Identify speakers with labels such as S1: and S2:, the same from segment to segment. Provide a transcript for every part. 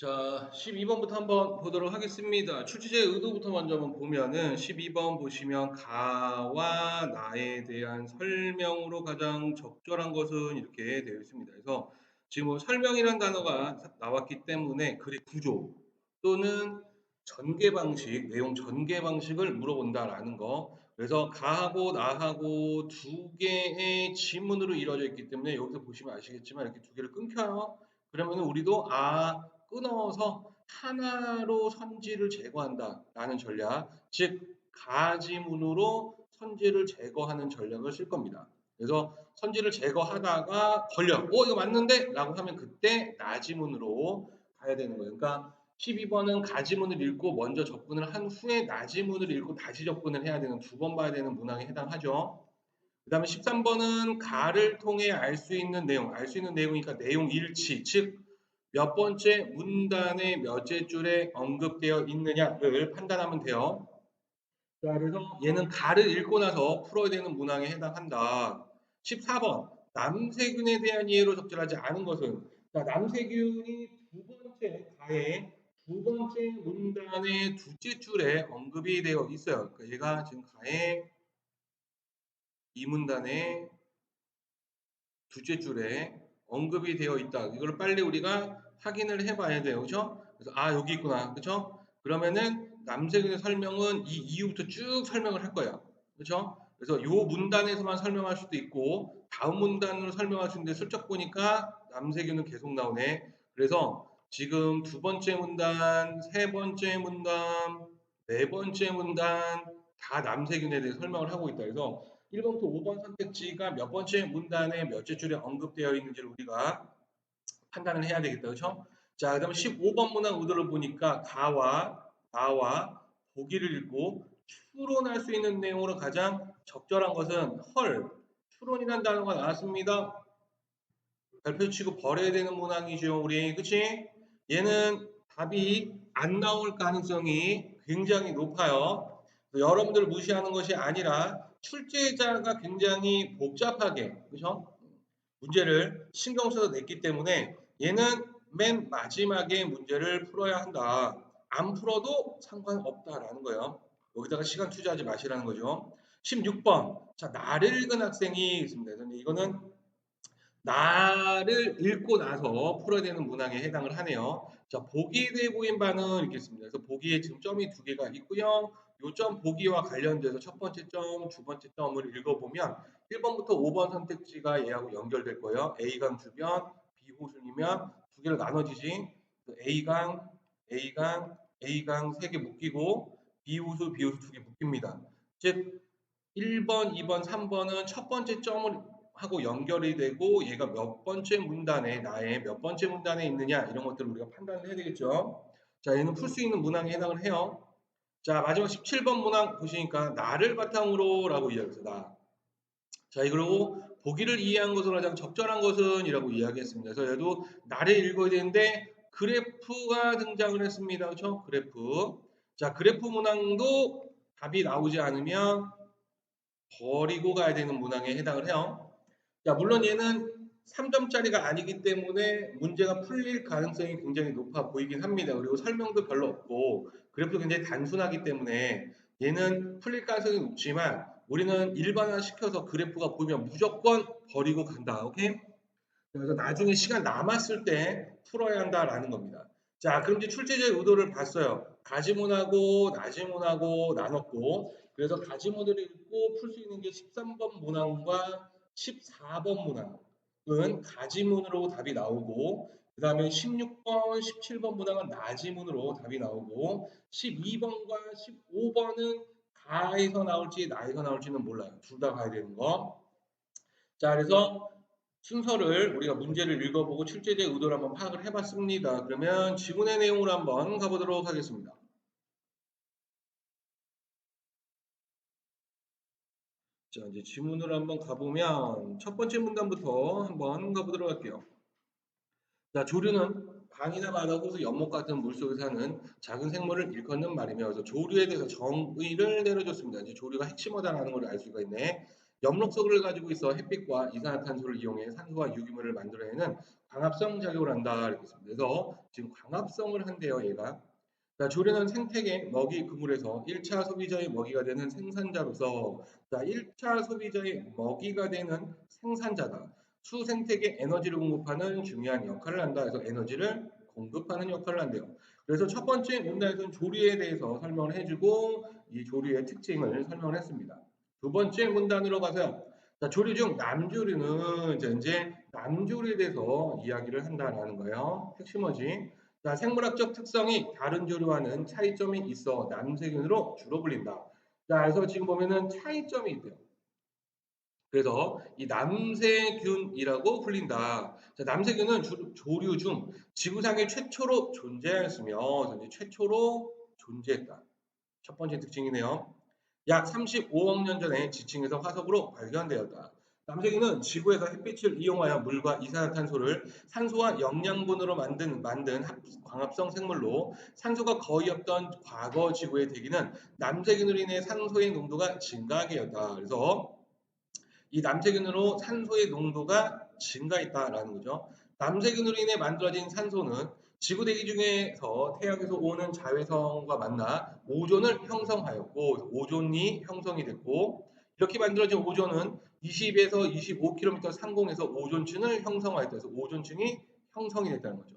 S1: 자, 12번부터 한번 보도록 하겠습니다. 출제자의 의도부터 먼저 한번 보면은 12번 보시면 가와 나에 대한 설명으로 가장 적절한 것은 이렇게 되어 있습니다. 그래서 지금 뭐 설명이라는 단어가 나왔기 때문에 글의 구조 또는 전개 방식, 내용 전개 방식을 물어본다라는 거. 그래서 가하고 나하고 두 개의 지문으로 이루어져 있기 때문에 여기서 보시면 아시겠지만 이렇게 두 개를 끊겨요. 그러면 우리도 끊어서 하나로 선지를 제거한다라는 전략, 즉 가지문으로 선지를 제거하는 전략을 쓸 겁니다. 그래서 선지를 제거하다가 걸려, 이거 맞는데? 라고 하면 그때 나지문으로 가야 되는 거예요. 그러니까 12번은 가지문을 읽고 먼저 접근을 한 후에 나지문을 읽고 다시 접근을 해야 되는 두 번 봐야 되는 문항에 해당하죠. 그 다음에 13번은 가를 통해 알 수 있는 내용, 알 수 있는 내용이니까 내용 일치, 즉 몇 번째 문단의 몇째 줄에 언급되어 있느냐를 판단하면 돼요. 자, 그래서 얘는 가를 읽고 나서 풀어야 되는 문항에 해당한다. 14번 남세균에 대한 이해로 적절하지 않은 것은, 자, 남세균이 두 번째 가의 두 번째 문단의 두째 줄에 언급이 되어 있어요. 그러니까 얘가 지금 가의 이 문단의 두째 줄에 언급이 되어 있다. 이걸 빨리 우리가 확인을 해봐야 돼요. 그렇죠? 그래서 여기 있구나. 그렇죠? 그러면은 남세균의 설명은 이 이후부터 쭉 설명을 할 거야. 그렇죠? 그래서 요 문단에서만 설명할 수도 있고 다음 문단으로 설명할 수 있는데 슬쩍 보니까 남세균은 계속 나오네. 그래서 지금 두 번째 문단, 세 번째 문단, 네 번째 문단 다 남세균에 대해 설명을 하고 있다. 그래서 1번부터 5번 선택지가 몇 번째 문단에 몇째 줄에 언급되어 있는지를 우리가 판단을 해야 되겠다. 그렇죠? 자, 그다음에 15번 문항 의도를 보니까 가와 나와 보기를 읽고 추론할 수 있는 내용으로 가장 적절한 것은 헐, 추론이라는 단어가 나왔습니다. 별표 치고 버려야 되는 문항이죠, 우리. 그치? 얘는 답이 안 나올 가능성이 굉장히 높아요. 여러분들 무시하는 것이 아니라 출제자가 굉장히 복잡하게, 그죠? 문제를 신경 써서 냈기 때문에 얘는 맨 마지막에 문제를 풀어야 한다. 안 풀어도 상관없다라는 거예요. 여기다가 시간 투자하지 마시라는 거죠. 16번. 자, 나를 읽은 학생이 있습니다. 이거는 나를 읽고 나서 풀어야 되는 문항에 해당을 하네요. 자, 보기에 대해 보인 바는 있겠습니다. 그래서 보기에 지금 점이 두 개가 있고요. 요 점 보기와 관련돼서 첫 번째 점, 두 번째 점을 읽어보면 1번부터 5번 선택지가 얘하고 연결될 거예요. A강 주변, B호순이면 두 개로 나눠지지. A강, A강, A강 세 개 묶이고 B호수, B호수 두 개 묶입니다. 즉 1번, 2번, 3번은 첫 번째 점을 하고 연결이 되고 얘가 몇 번째 문단에 나의 몇 번째 문단에 있느냐 이런 것들을 우리가 판단을 해야 되겠죠. 자, 얘는 풀 수 있는 문항에 해당을 해요. 자, 마지막 17번 문항 보시니까 나를 바탕으로 라고 이야기해서 나. 자, 그리고 보기를 이해한 것으로 가장 적절한 것은 이라고 이야기했습니다. 그래서 얘도 나를 읽어야 되는데 그래프가 등장을 했습니다. 그렇죠? 그래프. 자, 그래프 문항도 답이 나오지 않으면 버리고 가야 되는 문항에 해당을 해요. 자, 물론 얘는 3점짜리가 아니기 때문에 문제가 풀릴 가능성이 굉장히 높아 보이긴 합니다. 그리고 설명도 별로 없고 그래프도 굉장히 단순하기 때문에 얘는 풀릴 가능성이 높지만 우리는 일반화 시켜서 그래프가 보이면 무조건 버리고 간다. 오케이? 그래서 나중에 시간 남았을 때 풀어야 한다라는 겁니다. 자, 그럼 이제 출제자의 의도를 봤어요. 가지문하고 나지문하고 나눴고, 그래서 가지문을 읽고 풀 수 있는 게 13번 문항과 14번 문항은 가지문으로 답이 나오고, 그 다음에 16번, 17번 문항은 나지문으로 답이 나오고, 12번과 15번은 가에서 나올지 나에서 나올지는 몰라요. 둘 다 가야 되는 거. 자, 그래서 순서를 우리가 문제를 읽어보고 출제자의 의도를 한번 파악을 해봤습니다. 그러면 지문의 내용으로 한번 가보도록 하겠습니다. 자, 이제 지문으로 한번 가보면 첫 번째 문단부터 한번 가보도록 할게요. 자, 조류는 강이나 바다, 호수, 연못 같은 물속에 사는 작은 생물을 일컫는 말이며, 그래서 조류에 대해서 정의를 내려줬습니다. 이제 조류가 핵심어다라는 걸 알 수가 있네. 엽록소를 가지고 있어 햇빛과 이산화탄소를 이용해 산소와 유기물을 만들어내는 광합성 작용을 한다 이렇게 있습니다. 그래서 지금 광합성을 한대요, 얘가. 자, 조류는 생태계 먹이 그물에서 1차 소비자의 먹이가 되는 생산자로서 자, 1차 소비자의 먹이가 되는 생산자다. 수생태계 에너지를 공급하는 중요한 역할을 한다. 그래서 에너지를 공급하는 역할을 한대요. 그래서 첫 번째 문단에서는 조류에 대해서 설명을 해주고 이 조류의 특징을 설명을 했습니다. 두 번째 문단으로 가서요. 자, 조류 중 남조류는 이제 남조류에 대해서 이야기를 한다라는 거예요. 핵심 어지. 자, 생물학적 특성이 다른 조류와는 차이점이 있어 남세균으로 주로 불린다. 자, 그래서 지금 보면은 차이점이 있대요. 그래서 이 남세균이라고 불린다. 자, 남세균은 조류 중 지구상에 최초로 존재하였으며 최초로 존재했다. 첫 번째 특징이네요. 약 35억 년 전에 지층에서 화석으로 발견되었다. 남색이는 지구에서 햇빛을 이용하여 물과 이산화탄소를 산소와 영양분으로 만든 광합성 생물로 산소가 거의 없던 과거 지구의 대기는 남색인으로 인해 산소의 농도가 증가하게 되었다. 그래서 이 남세균으로 산소의 농도가 증가했다라는 거죠. 남세균으로 인해 만들어진 산소는 지구 대기 중에서 태양에서 오는 자외선과 만나 오존을 형성하였고 오존이 형성이 됐고 이렇게 만들어진 오존은 20에서 25km 상공에서 오존층을 형성하였다. 그래서 오존층이 형성이 됐다는 거죠.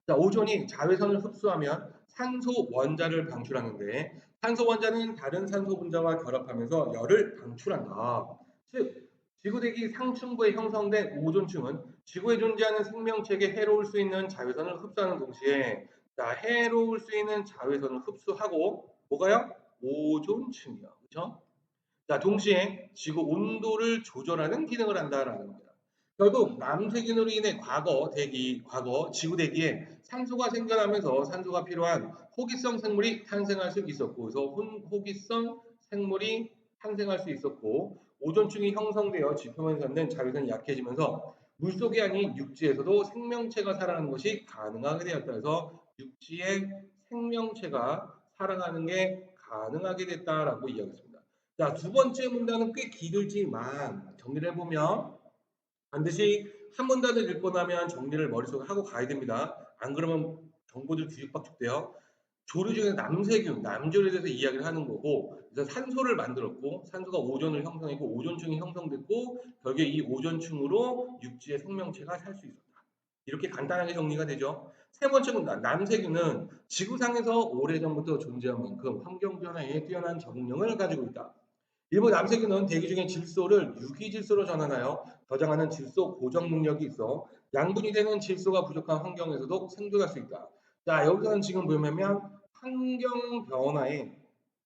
S1: 자, 오존이 자외선을 흡수하면 산소 원자를 방출하는데 산소 원자는 다른 산소 분자와 결합하면서 열을 방출한다. 즉 지구대기 상층부에 형성된 오존층은 지구에 존재하는 생명체에게 해로울 수 있는 자외선을 흡수하는 동시에 자, 해로울 수 있는 자외선을 흡수하고 뭐가요? 오존층이요. 그렇죠? 자, 동시에 지구 온도를 조절하는 기능을 한다라는 겁니다. 결국 남세균으로 인해 과거 지구 대기에 산소가 생겨나면서 산소가 필요한 호기성 생물이 탄생할 수 있었고, 그래서 호기성 생물이 탄생할 수 있었고, 오존층이 형성되어 지표면에 있는 자외선이 약해지면서 물속이 아닌 육지에서도 생명체가 살아가는 것이 가능하게 되었다. 그래서 육지에 생명체가 살아가는 게 가능하게 됐다라고 이야기했습니다. 자, 두 번째 문단은 꽤 길지만 정리를 해보면 반드시 한 문단을 읽고 나면 정리를 머릿속에 하고 가야 됩니다. 안 그러면 정보들 뒤죽박죽돼요. 조류 중에 남세균, 남조류에 대해서 이야기를 하는 거고 그래서 산소를 만들었고 산소가 오존을 형성했고 오존층이 형성됐고 결국에 이 오존층으로 육지의 생명체가 살 수 있었다. 이렇게 간단하게 정리가 되죠. 세 번째 문단, 남세균은 지구상에서 오래전부터 존재한 만큼 환경 변화에 뛰어난 적응력을 가지고 있다. 일부 남세균은 대기 중의 질소를 유기질소로 전환하여 저장하는 질소 고정 능력이 있어 양분이 되는 질소가 부족한 환경에서도 생존할 수 있다. 자, 여기서는 지금 보면 환경 변화에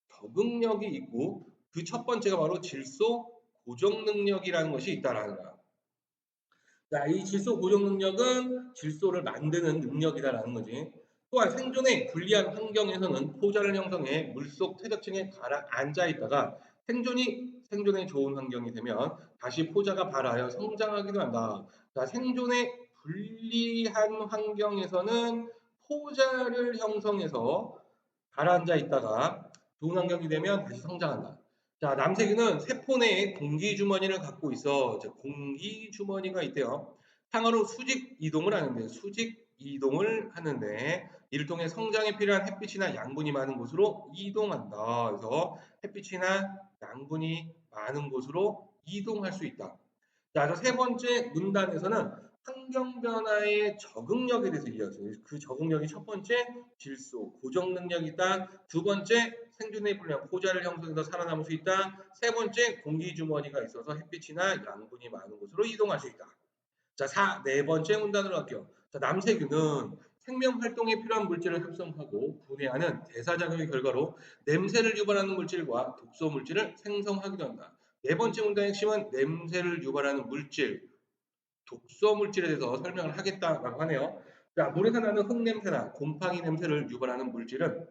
S1: 적응력이 있고 그 첫 번째가 바로 질소 고정 능력이라는 것이 있다라는 거야. 자, 이 질소 고정 능력은 질소를 만드는 능력이다라는 거지. 또한 생존에 불리한 환경에서는 포자를 형성해 물속 퇴적층에 가라앉아 있다가 생존에 좋은 환경이 되면 다시 포자가 발화하여 성장하기도 한다. 자, 생존에 불리한 환경에서는 포자를 형성해서 가라앉아 있다가 좋은 환경이 되면 다시 성장한다. 자, 남세균은 세포 내에 공기 주머니를 갖고 있어. 공기 주머니가 있대요. 상하로 수직 이동을 하는데 이를 통해 성장에 필요한 햇빛이나 양분이 많은 곳으로 이동한다. 그래서 햇빛이나 양분이 많은 곳으로 이동할 수 있다. 자, 그래서 세 번째 문단에서는 환경 변화의 적응력에 대해서 이야기해요. 그 적응력이 첫 번째 질소, 고정 능력이 있다. 두 번째 생존에 불리한 포자를 형성해서 살아남을 수 있다. 세 번째 공기 주머니가 있어서 햇빛이나 양분이 많은 곳으로 이동할 수 있다. 자, 네 번째 문단으로 갈게요. 자, 남세균은 생명 활동에 필요한 물질을 합성하고 분해하는 대사작용의 결과로 냄새를 유발하는 물질과 독소 물질을 생성하기도 한다. 네 번째 문단의 핵심은 냄새를 유발하는 물질, 독소 물질에 대해서 설명을 하겠다라고 하네요. 자, 물에서 나는 흙냄새나 곰팡이 냄새를 유발하는 물질은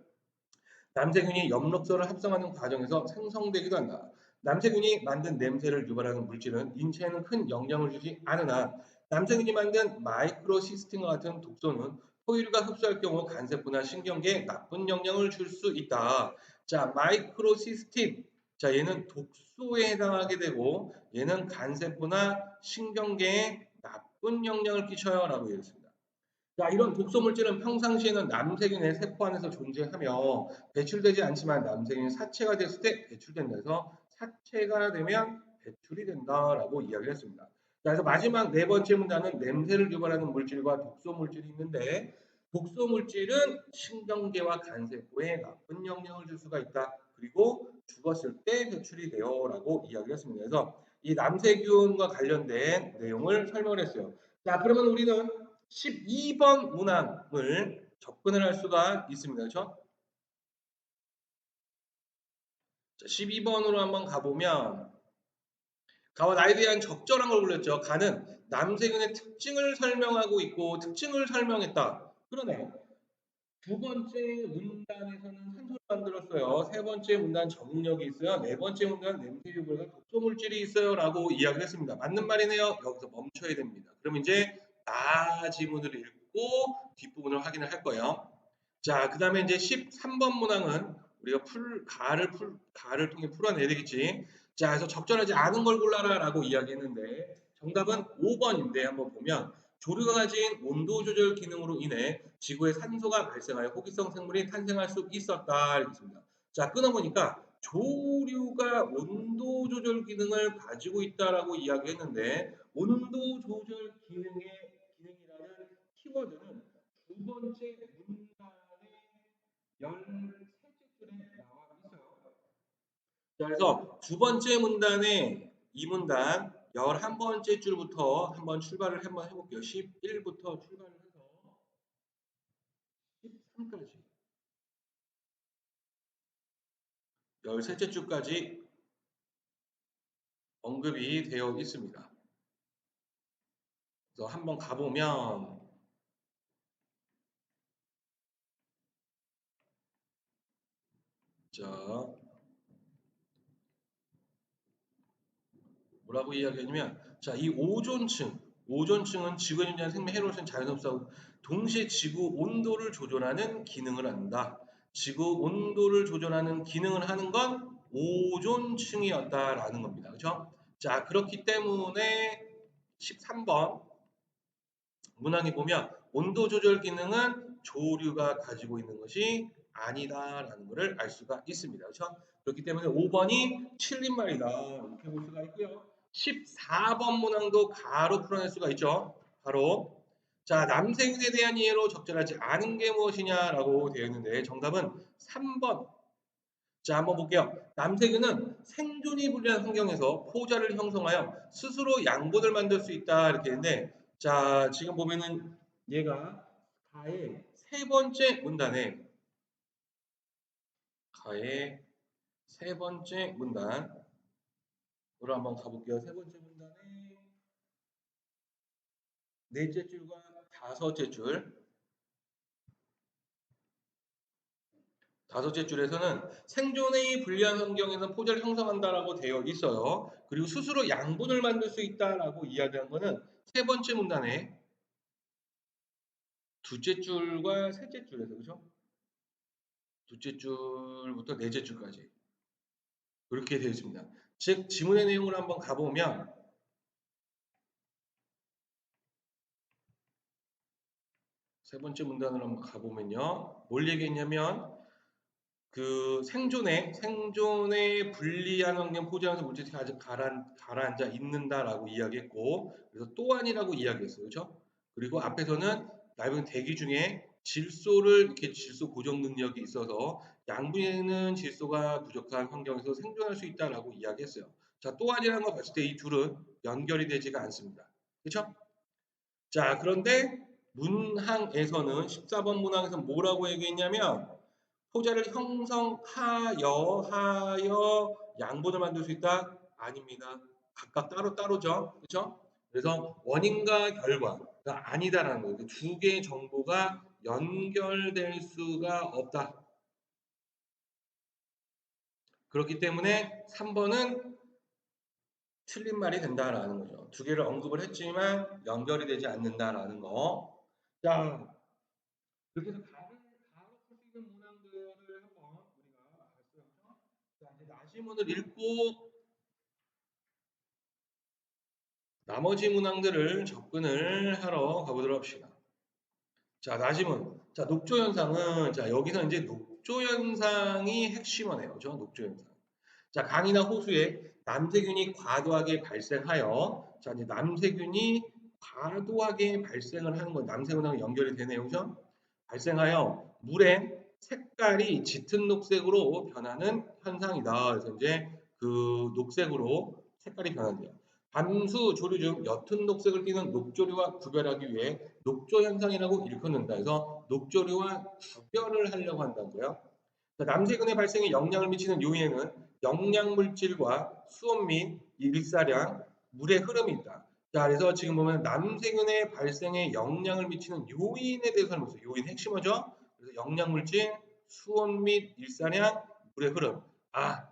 S1: 남세균이 엽록소를 합성하는 과정에서 생성되기도 한다. 남세균이 만든 냄새를 유발하는 물질은 인체에는 큰 영향을 주지 않으나 남세균이 만든 마이크로시스틴과 같은 독소는 포유류가 흡수할 경우 간세포나 신경계에 나쁜 영향을 줄 수 있다. 자, 마이크로시스틴 자, 얘는 독소에 해당하게 되고 얘는 간세포나 신경계에 나쁜 영향을 끼쳐요 라고 얘기했습니다. 자, 이런 독소 물질은 평상시에는 남세균의 세포 안에서 존재하며 배출되지 않지만 남세균이 사체가 됐을 때 배출된다 해서 사체가 되면 배출이 된다라고 이야기를 했습니다. 자, 그래서 마지막 네 번째 문단은 냄새를 유발하는 물질과 독소 물질이 있는데 독소 물질은 신경계와 간세포에 나쁜 영향을 줄 수가 있다. 그리고 죽었을 때 배출이 돼요라고 이야기를 했습니다. 그래서 이 남세균과 관련된 내용을 설명을 했어요. 자, 그러면 우리는 12번 문항을 접근을 할 수가 있습니다. 그렇죠? 자, 12번으로 한번 가보면 가와 나에 대한 적절한 걸 불렀죠. 가는 남세균의 특징을 설명하고 있고 특징을 설명했다. 그러네. 두 번째 문단에서는 산소를 만들었어요. 세 번째 문단 적응력이 있어요. 네 번째 문단 냄새 유발과 독소 물질이 있어요. 라고 이야기를 했습니다. 맞는 말이네요. 여기서 멈춰야 됩니다. 그럼 이제 나 지문을 읽고 뒷부분을 확인을 할 거예요. 자, 그 다음에 이제 13번 문항은 우리가 가를 통해 풀어내야 되겠지. 자, 그래서 적절하지 않은 걸 골라라 라고 이야기했는데 정답은 5번인데 한번 보면 조류가 가진 온도 조절 기능으로 인해 지구에 산소가 발생하여 호기성 생물이 탄생할 수 있었다. 이렇습니다. 자, 끊어보니까 조류가 온도 조절 기능을 가지고 있다라고 이야기했는데 온도 조절 기능이라는 키워드는 두 번째 문단의 13째 줄에 나와 있어요. 자, 그래서 두 번째 문단의 이 문단 11번째 줄부터 한번 출발을 한번 해볼게요. 11부터 출발을 해서 13까지 13째 줄까지 언급이 되어 있습니다. 그래서 한번 가보면 자, 뭐라고 이야기하냐면 자, 이 오존층은 지구에 존재하는 생명 해로울 수 있는 자연업사고 동시에 지구 온도를 조절하는 기능을 한다. 지구 온도를 조절하는 기능을 하는 건 오존층이었다라는 겁니다. 그렇죠? 자, 그렇기 때문에 13번 문항에 보면 온도 조절 기능은 조류가 가지고 있는 것이 아니다라는 것을 알 수가 있습니다. 그렇죠? 그렇기 때문에 5번이 틀린 말이다. 이렇게 볼 수가 있고요. 14번 문항도 가로 풀어낼 수가 있죠. 바로 자, 남생균에 대한 이해로 적절하지 않은 게 무엇이냐라고 되어 있는데 정답은 3번. 자, 한번 볼게요. 남세균은 생존이 불리한 환경에서 포자를 형성하여 스스로 양분을 만들 수 있다 이렇게 했는데 자, 지금 보면은 얘가 가의 세 번째 문단에 가의 세 번째 문단으로 한번 가볼게요. 세 번째 문단의 넷째 줄과 다섯째 줄 다섯째 줄에서는 생존의 불리한 환경에서 포자를 형성한다라고 되어 있어요. 그리고 스스로 양분을 만들 수 있다라고 이야기한 거는 세 번째 문단에 둘째 줄과 셋째 줄에서 그죠? 둘째 줄부터 넷째 줄까지 그렇게 되어 있습니다. 즉 지문의 내용을 한번 가보면 세 번째 문단을 한번 가보면요. 뭘 얘기했냐면 그 생존에 불리한 환경 포장에서 물질이 아직 가라앉아 있는다라고 이야기했고 그래서 또 아니라고 이야기했어요. 그렇죠? 그리고 앞에서는 넓은 대기 중에 질소를 이렇게 질소 고정 능력이 있어서 양분에는 질소가 부족한 환경에서 생존할 수 있다라고 이야기했어요. 자, 또 아니라는 거 봤을 때 이 둘은 연결이 되지가 않습니다. 그렇죠? 자, 그런데 문항에서는 14번 문항에서 뭐라고 얘기했냐면 포자를 형성하여 양분을 만들 수 있다? 아닙니다. 각각 따로따로죠. 그렇죠? 그래서 원인과 결과가 아니다라는 거예요. 두 개의 정보가 연결될 수가 없다. 그렇기 때문에 3번은 틀린 말이 된다라는 거죠. 두 개를 언급을 했지만 연결이 되지 않는다라는 거. 자, 그렇게 해서 가로 풀 수 있는 문항들을 한번 우리가 봤어요. 자, 이제 지문을 읽고 나머지 문항들을 접근을 하러 가보도록 합시다. 자, 나지문. 자, 녹조 현상은, 자, 여기서 이제 녹조 현상이 핵심어네요. 그죠? 녹조 현상. 자, 강이나 호수에 남세균이 과도하게 발생하여, 자, 이제 남세균이 과도하게 발생을 하는 건 남세균하고 연결이 되네요. 그죠? 발생하여 물의 색깔이 짙은 녹색으로 변하는 현상이다. 그래서 이제 그 녹색으로 색깔이 변한대요. 담수 조류 중 옅은 녹색을 띠는 녹조류와 구별하기 위해 녹조 현상이라고 일컫는다. 그래서 녹조류와 구별을 하려고 한다고요. 남세균의 발생에 영향을 미치는 요인에는 영양물질과 수온 및 일사량, 물의 흐름이 있다. 자, 그래서 지금 보면 남세균의 발생에 영향을 미치는 요인에 대해서 설명했어요. 요인 핵심어죠? 그래서 영양물질, 수온 및 일사량, 물의 흐름. 아,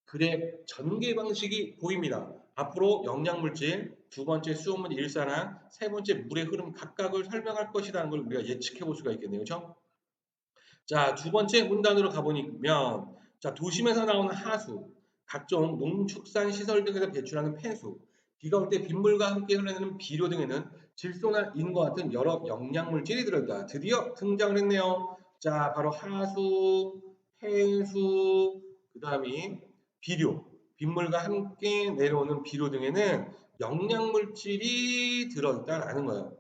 S1: 그래 전개 방식이 보입니다. 앞으로 영양물질, 두 번째 수온 및 일사량, 세 번째 물의 흐름 각각을 설명할 것이라는 걸 우리가 예측해 볼 수가 있겠네요. 그렇죠? 자, 두 번째 문단으로 가보면, 자, 도심에서 나오는 하수, 각종 농축산 시설 등에서 배출하는 폐수, 비가 올 때 빗물과 함께 흘러내는 비료 등에는 질소나 인과 같은 여러 영양물질이 들어있다. 드디어 등장을 했네요. 자, 바로 하수, 폐수, 그 다음이 비료, 빗물과 함께 내려오는 비료 등에는 영양물질이 들어있다라는 거예요.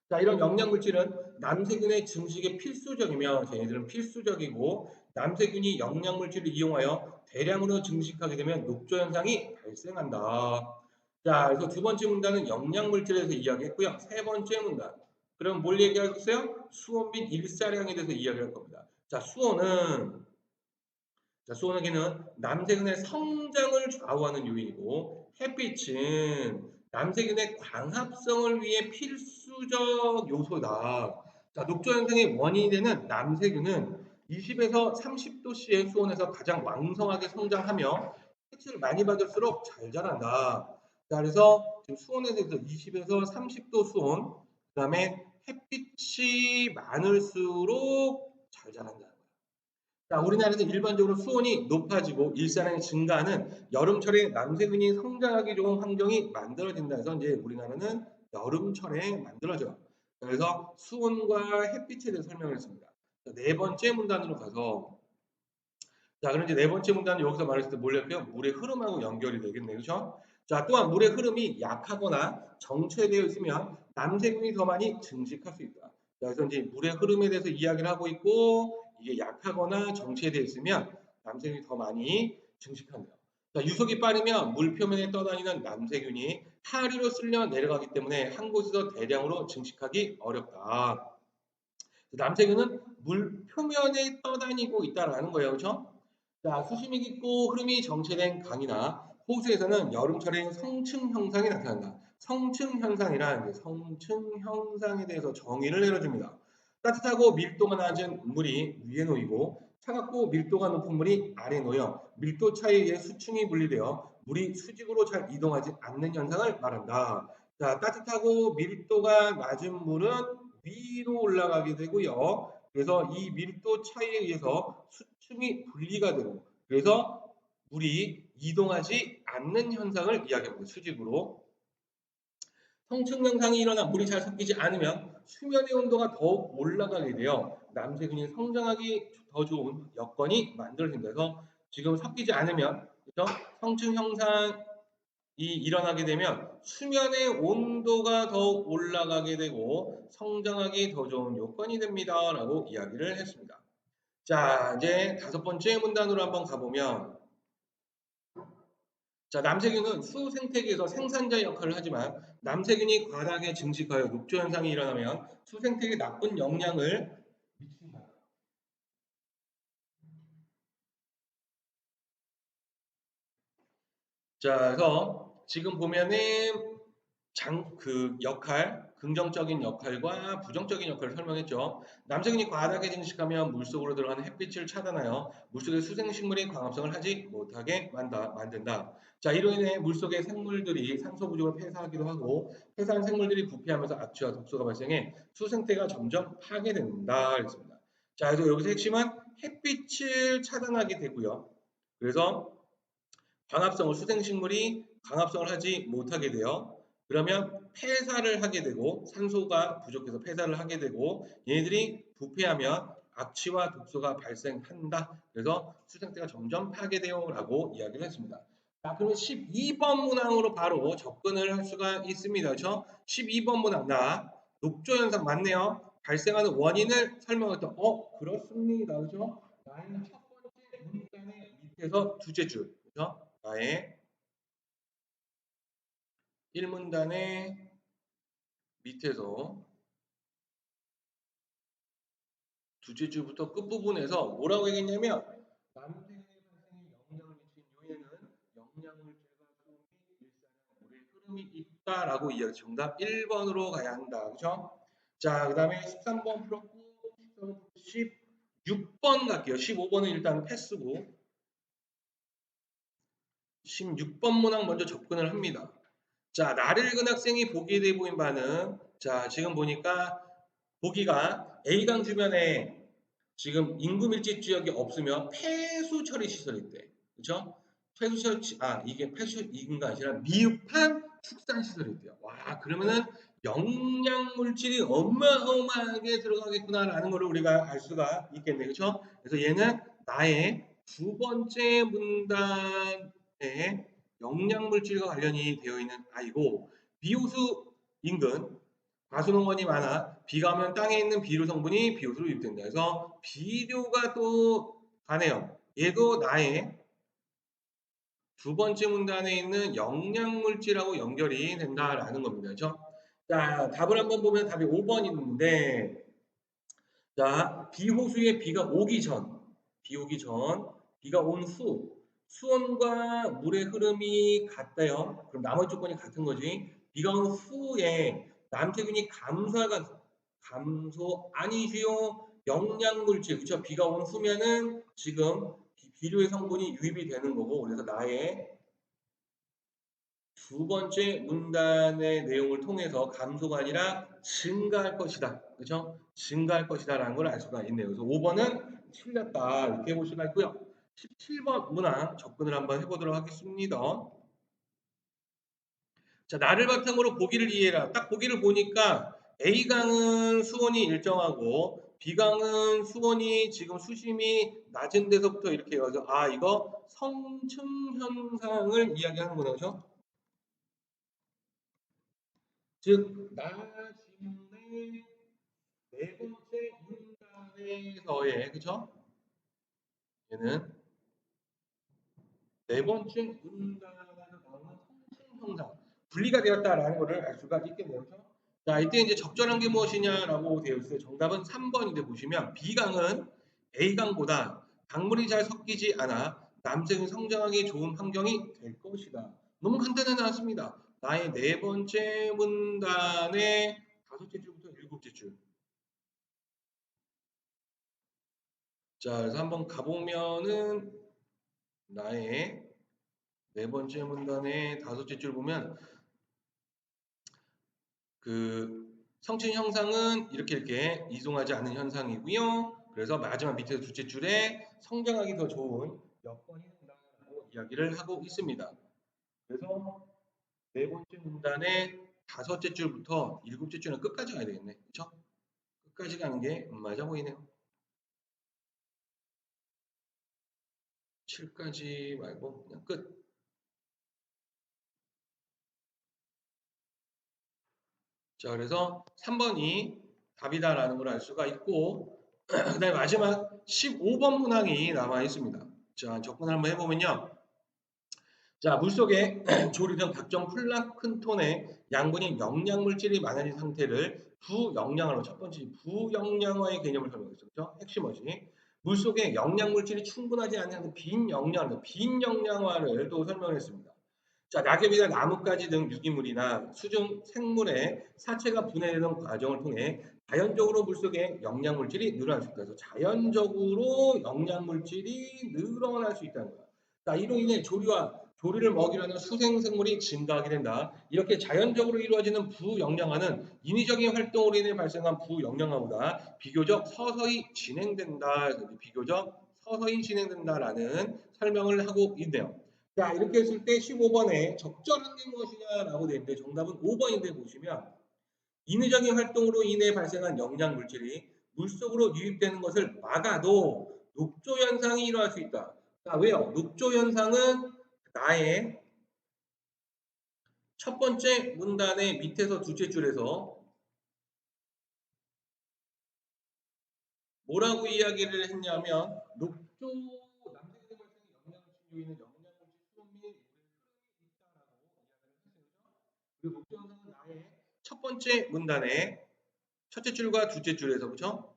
S1: 자, 이런 영양물질은 남세균의 증식에 필수적이며 얘네들은 필수적이고 남세균이 영양물질을 이용하여 대량으로 증식하게 되면 녹조 현상이 발생한다. 자, 그래서 두 번째 문단은 영양물질에 대해서 이야기했고요. 세 번째 문단. 그럼 뭘 얘기하겠어요? 수온 및 일사량에 대해서 이야기할 겁니다. 자, 수온에게는 남세균의 성장을 좌우하는 요인이고 햇빛은 남세균의 광합성을 위해 필수적 요소다. 자, 녹조 현상의 원인이 되는 남세균은 20에서 30도씨의 수온에서 가장 왕성하게 성장하며 햇빛을 많이 받을수록 잘 자란다. 자, 그래서 지금 수온에 대해서 20에서 30도 수온, 그 다음에 햇빛이 많을수록 잘 자란다. 자, 우리나라에서 일반적으로 수온이 높아지고 일사량이 증가하는 여름철에 남세균이 성장하기 좋은 환경이 만들어진다 해서 이제 우리나라는 여름철에 만들어져요. 그래서 수온과 햇빛에 대해 설명을 했습니다. 자, 네 번째 문단으로 가서 자, 그럼 이제 네 번째 문단은 여기서 말했을 때 뭘할까요? 물의 흐름하고 연결이 되겠네요. 그렇죠? 자, 또한 물의 흐름이 약하거나 정체되어 있으면 남세균이 더 많이 증식할 수 있다. 자, 그래서 이제 물의 흐름에 대해서 이야기를 하고 있고 이게 약하거나 정체되어 있으면 남세균이 더 많이 증식한대요. 자, 유속이 빠르면 물 표면에 떠다니는 남세균이 하류로 쓸려 내려가기 때문에 한 곳에서 대량으로 증식하기 어렵다. 남세균은 물 표면에 떠다니고 있다라는 거예요. 그렇죠? 자, 수심이 깊고 흐름이 정체된 강이나 호수에서는 여름철에 성층 현상이 나타난다. 성층 현상이란 성층 현상에 대해서 정의를 내려줍니다. 따뜻하고 밀도가 낮은 물이 위에 놓이고 차갑고 밀도가 높은 물이 아래 놓여 밀도 차이에 의해 수층이 분리되어 물이 수직으로 잘 이동하지 않는 현상을 말한다. 자, 따뜻하고 밀도가 낮은 물은 위로 올라가게 되고요. 그래서 이 밀도 차이에 의해서 수층이 분리가 되고 그래서 물이 이동하지 않는 현상을 이야기합니다. 수직으로. 성층 현상이 일어나 물이 잘 섞이지 않으면 수면의 온도가 더욱 올라가게 되어 남세균이 성장하기 더 좋은 여건이 만들어진다. 그래서 지금 섞이지 않으면 그죠? 성층 현상이 일어나게 되면 수면의 온도가 더욱 올라가게 되고 성장하기 더 좋은 요건이 됩니다. 라고 이야기를 했습니다. 자, 이제 다섯 번째 문단으로 한번 가보면 자, 남세균은 수 생태계에서 생산자 역할을 하지만 남세균이 과다하게 증식하여 녹조 현상이 일어나면 수 생태계에 나쁜 영향을 미친다. 자, 그래서 지금 보면은 그 역할, 긍정적인 역할과 부정적인 역할을 설명했죠. 남세균이 과다하게 증식하면 물속으로 들어가는 햇빛을 차단하여 물속의 수생식물이 광합성을 하지 못하게 만든다. 자, 이로 인해 물속의 생물들이 산소 부족을 폐사하기도 하고 폐사한 생물들이 부패하면서 악취와 독소가 발생해 수생태가 점점 파괴된다. 그랬습니다. 자, 그래서 여기서 핵심은 햇빛을 차단하게 되고요. 그래서 광합성을 수생식물이 광합성을 하지 못하게 돼요. 그러면 폐사를 하게 되고 산소가 부족해서 폐사를 하게 되고 얘네들이 부패하면 악취와 독소가 발생한다. 그래서 수생태가 점점 파괴돼요라고 이야기를 했습니다. 자, 그러면 12번 문항으로 바로 접근을 할 수가 있습니다. 그렇죠? 12번 문항 나 녹조 현상 맞네요. 발생하는 원인을 설명했던 그렇습니다. 그렇죠? 나의 첫 번째 문단의 밑에서 두째 줄. 그렇죠? 나의 1문단의 밑에서 두째 줄부터 끝부분에서 뭐라고 얘기했냐면 남생의 발생에 영향을 미친 요인은 영양물질과 수분이 일산화 물의 흐름이 있다라고 이야기 정답 1번으로 가야 한다. 그렇죠? 자, 그 다음에 13번 풀었고 16번 갈게요. 15번은 일단 패스고 16번 문항 먼저 접근을 합니다. 자, 나를 읽은 학생이 보기에 대해 보인 바는 자, 지금 보니까 보기가 A강 주변에 지금 인구 밀집 지역이 없으면 폐수 처리 시설이 있대. 그렇죠? 폐수 처리 이게 폐수 인가 아니라 미흡한 축산 시설이 있대요. 와, 그러면은 영양 물질이 어마어마하게 들어가겠구나라는 걸 우리가 알 수가 있겠네. 그렇죠? 그래서 얘는 나의 두 번째 문단에 영양 물질과 관련이 되어 있는 아이고 비호수 인근 과수농원이 많아 비가 오면 땅에 있는 비료 성분이 비호수로 유입된다. 그래서 비료가 또 가네요. 얘도 나의 두 번째 문단에 있는 영양물질하고 연결이 된다라는 겁니다. 그렇죠? 자, 답을 한번 보면 답이 5번 있는데 자, 비호수에 비 오기 전, 비가 온 후, 수온과 물의 흐름이 같대요. 그럼 나머지 조건이 같은 거지. 비가 온 후에 남태균이 감소 아니지요. 영양물질, 그쵸? 비가 온 후면은 지금 비료의 성분이 유입이 되는 거고, 그래서 나의 두 번째 문단의 내용을 통해서 감소가 아니라 증가할 것이다. 그렇죠? 증가할 것이다라는 걸 알 수가 있네요. 그래서 5번은 틀렸다. 이렇게 볼 수가 있고요. 17번 문항 접근을 한번 해보도록 하겠습니다. 자, 나를 바탕으로 보기를 이해해라. 딱 보기를 보니까 A강은 수온이 일정하고 B강은 수온이 지금 수심이 낮은 데서부터 이렇게 해서 이거 성층 현상을 이야기하는구나. 그렇죠? 즉, 나 지문의 네 번째 문단에서의 그죠? 얘는 네 번째 문단에서 나오는 성층 형상 분리가 되었다라는 것을 알 수가 있겠네요. 그죠? 자, 이때 이제 적절한 게 무엇이냐라고 되어 있어요. 정답은 3번인데 보시면 B강은 A강보다 강물이 잘 섞이지 않아 남성이 성장하기 좋은 환경이 될 것이다. 너무 간단하지 않습니다. 나의 네 번째 문단의 다섯째 줄부터 일곱째 줄. 자, 그래서 한번 가보면은 나의 네 번째 문단의 다섯째 줄 보면 그 성취 형상은 이렇게 이동하지 않는 현상이고요. 그래서 마지막 밑에 둘째 줄에 성장하기 더 좋은 여건이 된다고 이야기를 하고 있습니다. 그래서 네 번째 문단의 다섯째 줄부터 일곱째 줄은 끝까지 가야 되겠네. 그렇죠? 끝까지 가는 게 맞아 보이네요. 7까지 말고 그냥 끝. 자, 그래서 3번이 답이다라는 걸 알 수가 있고 그다음에 마지막 15번 문항이 남아 있습니다. 자, 접근을 한번 해보면요. 자, 물속에 조리된 각종 플랑크톤의 양분인 영양물질이 많아진 상태를 부영양화로 첫 번째 부영양화의 개념을 설명했죠. 그렇죠? 핵심어지. 물속에 영양물질이 충분하지 않은 빈영양화를 또 설명했습니다. 자, 낙엽이나 나뭇가지 등 유기물이나 수중 생물의 사체가 분해되는 과정을 통해 자연적으로 물속에 영양물질이 늘어날 수 있다. 그래서 자연적으로 영양물질이 늘어날 수 있다는 거야. 자, 이로 인해 조리를 먹이려 하는 수생생물이 증가하게 된다. 이렇게 자연적으로 이루어지는 부영양화는 인위적인 활동으로 인해 발생한 부영양화보다 비교적 서서히 진행된다. 비교적 서서히 진행된다라는 설명을 하고 있네요. 자, 이렇게 했을 때 15번에 적절한 게 무엇이냐라고 되는데 정답은 5번인데 보시면 인위적인 활동으로 인해 발생한 영양 물질이 물속으로 유입되는 것을 막아도 녹조 현상이 일어날 수 있다. 자, 왜요? 녹조 현상은 나의 첫 번째 문단의 밑에서 두째 줄에서 뭐라고 이야기를 했냐면 녹조 남색의 발생에 영향을 준 요인은 영양물질 수분 및 물의 흐름이 있다라고 이야기를 했어요. 그리고 녹조 현상은 나의 첫 번째 문단의 첫째 줄과 두째 줄에서 그죠?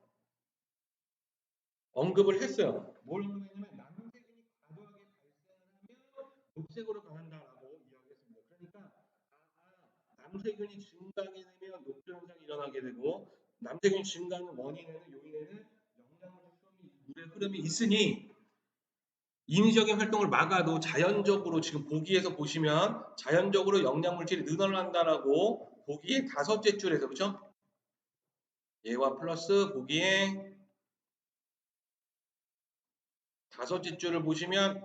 S1: 언급을 했어요. 뭘 언급했냐면 남색이 과도하게 발생하면 녹색으로 변한다라고 이야기했습니다. 그러니까 남세균이 증가하게 되면 녹조 현상이 일어나게 되고 남세균이 증가하는 원인에는 요인에는 영양물질 수분이 물의 흐름이 있으니 인위적인 활동을 막아도 자연적으로 지금 보기에서 보시면 자연적으로 영양물질이 늘어난다라고 보기에 다섯째 줄에서 그죠? 얘와 플러스 보기에 다섯째 줄을 보시면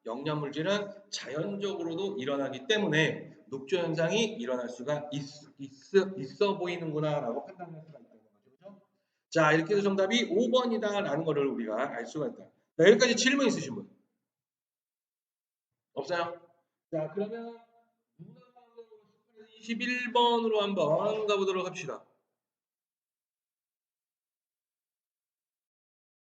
S1: 영양물질은 자연적으로도 일어나기 때문에 녹조 현상이 일어날 수가 있어 보이는구나라고 판단할 수가 있다는 거죠. 그죠? 자, 이렇게 해서 정답이 5번이다라는 것을 우리가 알 수가 있다. 자, 여기까지 질문 있으신 분? 없어요? 자, 그러면 문항 방송으로 21번으로 한번 가보도록 합시다.